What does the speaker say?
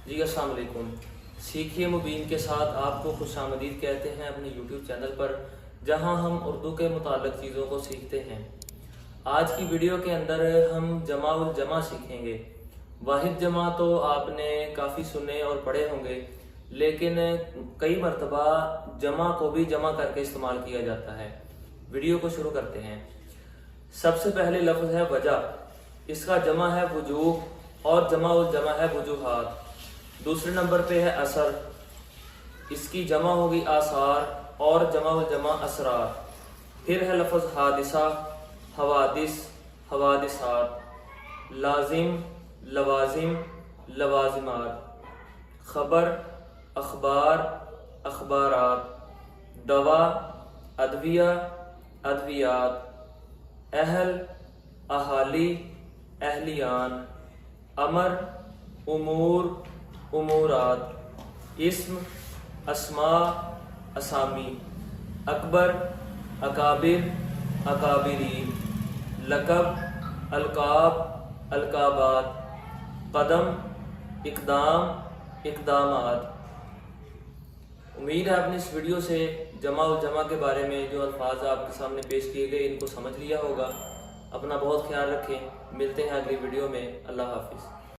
جی السلام علیکم۔ سیکھیے مبین کے ساتھ آپ کو خوش آمدید کہتے ہیں اپنے یوٹیوب چینل پر، جہاں ہم اردو کے متعلق چیزوں کو سیکھتے ہیں۔ آج کی ویڈیو کے اندر ہم جمع الجمع سیکھیں گے۔ واحد جمع تو آپ نے کافی سنے اور پڑھے ہوں گے، لیکن کئی مرتبہ جمع کو بھی جمع کر کے استعمال کیا جاتا ہے۔ ویڈیو کو شروع کرتے ہیں۔ سب سے پہلے لفظ ہے وجہ، اس کا جمع ہے وجوہ اور جمع الجمع ہے وجوہات۔ دوسرے نمبر پہ ہے اثر، اس کی جمع ہوگی آثار اور جمع الجمع اسرار۔ پھر ہے لفظ حادثہ، حوادث، حوادثات۔ لازم، لوازم، لوازمات۔ خبر، اخبار، اخبارات۔ دوا، ادویہ، ادویات۔ اہل، اہالی، اہلیان۔ امر، امور، امورات۔ اسم، اسماء، اسامی۔ اکبر، اکابر، اکابرین۔ لقب، القاب، القابات۔ قدم، اقدام، اقدامات۔ امید ہے آپ نے اس ویڈیو سے جمع الجمع کے بارے میں جو الفاظ آپ کے سامنے پیش کیے گئے ان کو سمجھ لیا ہوگا۔ اپنا بہت خیال رکھیں، ملتے ہیں اگلی ویڈیو میں۔ اللہ حافظ۔